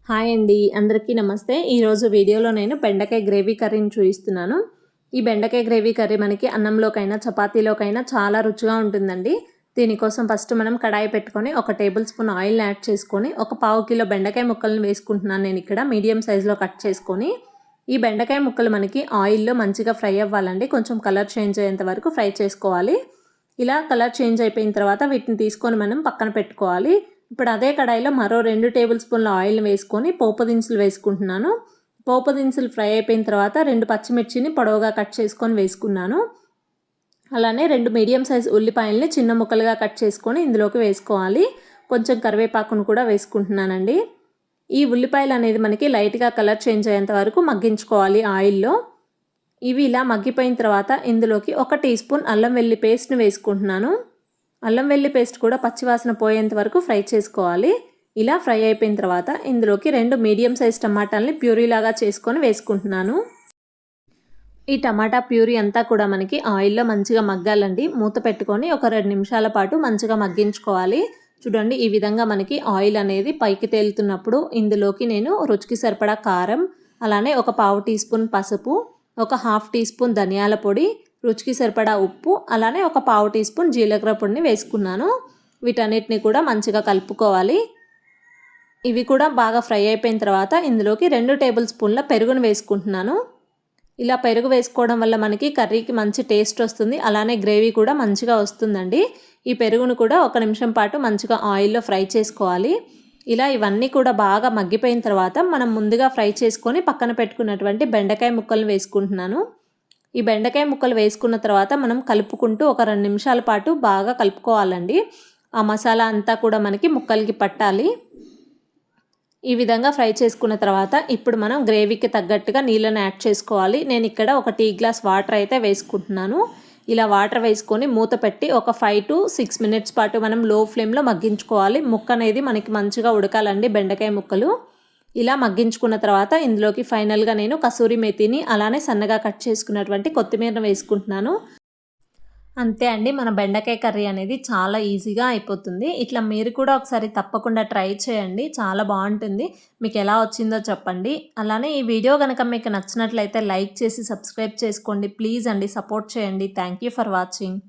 Hi అండి, అందరికీ నమస్తే. ఈరోజు వీడియోలో నేను బెండకాయ గ్రేవీ కర్రీని చూపిస్తున్నాను. ఈ బెండకాయ గ్రేవీ కర్రీ మనకి అన్నంలోకైనా చపాతీలోకైనా చాలా రుచిగా ఉంటుందండి. దీనికోసం ఫస్ట్ మనం కడాయి పెట్టుకొని 1 టేబుల్ స్పూన్ ఆయిల్ని యాడ్ చేసుకొని ఒక పావు కిలో బెండకాయ ముక్కలను వేసుకుంటున్నాను నేను ఇక్కడ మీడియం సైజులో కట్ చేసుకొని. ఈ బెండకాయ ముక్కలు మనకి ఆయిల్లో మంచిగా ఫ్రై అవ్వాలండి. కొంచెం కలర్ చేంజ్ అయ్యేంత వరకు ఫ్రై చేసుకోవాలి. ఇలా కలర్ చేంజ్ అయిపోయిన తర్వాత వీటిని తీసుకొని మనం పక్కన పెట్టుకోవాలి. ఇప్పుడు అదే కడాయిలో మరో 2 టేబుల్ స్పూన్ల ఆయిల్ వేసుకొని పోపు దినుసులు వేసుకుంటున్నాను. పోపు దినుసులు ఫ్రై అయిపోయిన తర్వాత 2 పచ్చిమిర్చిని పొడవుగా కట్ చేసుకొని వేసుకున్నాను. అలానే 2 మీడియం సైజ్ ఉల్లిపాయల్ని చిన్న ముక్కలుగా కట్ చేసుకొని ఇందులోకి వేసుకోవాలి. కొంచెం కరివేపాకును కూడా వేసుకుంటున్నానండి. ఈ ఉల్లిపాయలు అనేది మనకి లైట్గా కలర్ చేంజ్ అయ్యేంత వరకు మగ్గించుకోవాలి ఆయిల్లో. ఇవి ఇలా మగ్గిపోయిన తర్వాత ఇందులోకి 1 టీ స్పూన్ అల్లం వెల్లి పేస్ట్ని వేసుకుంటున్నాను. అల్లం వెల్లి పేస్ట్ కూడా పచ్చివాసన పోయేంత వరకు ఫ్రై చేసుకోవాలి. ఇలా ఫ్రై అయిపోయిన తర్వాత ఇందులోకి 2 మీడియం సైజ్ టమాటాలని ప్యూరీలాగా చేసుకొని వేసుకుంటున్నాను. ఈ టమాటా ప్యూరీ అంతా కూడా మనకి ఆయిల్లో మంచిగా మగ్గాలండి. మూత పెట్టుకొని ఒక 2 నిమిషాల పాటు మంచిగా మగ్గించుకోవాలి. చూడండి, ఈ విధంగా మనకి ఆయిల్ అనేది పైకి తేలుతున్నప్పుడు ఇందులోకి నేను రుచికి సరిపడా కారం, అలానే ఒక పావు టీ స్పూన్ పసుపు, ఒక హాఫ్ టీ స్పూన్ ధనియాల పొడి, రుచికి సరిపడా ఉప్పు, అలానే ఒక పావు టీ స్పూన్ జీలకర్ర పొడిని వేసుకున్నాను. వీటన్నిటిని కూడా మంచిగా కలుపుకోవాలి. ఇవి కూడా బాగా ఫ్రై అయిపోయిన తర్వాత ఇందులోకి 2 టేబుల్ స్పూన్ల పెరుగును వేసుకుంటున్నాను. ఇలా పెరుగు వేసుకోవడం వల్ల మనకి కర్రీకి మంచి టేస్ట్ వస్తుంది. అలానే గ్రేవీ కూడా మంచిగా వస్తుందండి. ఈ పెరుగును కూడా 1 నిమిషం పాటు మంచిగా ఆయిల్లో ఫ్రై చేసుకోవాలి. ఇలా ఇవన్నీ కూడా బాగా మగ్గిపోయిన తర్వాత మనం ముందుగా ఫ్రై చేసుకొని పక్కన పెట్టుకున్నటువంటి బెండకాయ ముక్కలను వేసుకుంటున్నాను. ఈ బెండకాయ ముక్కలు వేసుకున్న తర్వాత మనం కలుపుకుంటూ ఒక 2 నిమిషాల పాటు బాగా కలుపుకోవాలండి. ఆ మసాలా అంతా కూడా మనకి ముక్కలకి పట్టాలి. ఈ విధంగా ఫ్రై చేసుకున్న తర్వాత ఇప్పుడు మనం గ్రేవీకి తగ్గట్టుగా నీళ్ళని యాడ్ చేసుకోవాలి. నేను ఇక్కడ ఒక టీ గ్లాస్ వాటర్ అయితే వేసుకుంటున్నాను. ఇలా వాటర్ వేసుకొని మూత పెట్టి ఒక 5 to 6 మినిట్స్ పాటు మనం లో ఫ్లేమ్లో మగ్గించుకోవాలి. ముక్క అనేది మనకి మంచిగా ఉడకాలండి, బెండకాయ ముక్కలు. ఇలా మగ్గించుకున్న తర్వాత ఇందులోకి ఫైనల్గా నేను కసూరి మేతిని అలానే సన్నగా కట్ చేసుకున్నటువంటి కొత్తిమీరను వేసుకుంటున్నాను. అంతే అండి, మన బెండకాయ కర్రీ అనేది చాలా ఈజీగా అయిపోతుంది. ఇట్లా మీరు కూడా ఒకసారి తప్పకుండా ట్రై చేయండి, చాలా బాగుంటుంది. మీకు ఎలా వచ్చిందో చెప్పండి. అలానే ఈ వీడియో కనుక మీకు నచ్చినట్లయితే లైక్ చేసి సబ్స్క్రైబ్ చేసుకోండి ప్లీజ్ అండి, సపోర్ట్ చేయండి. Thank you for watching.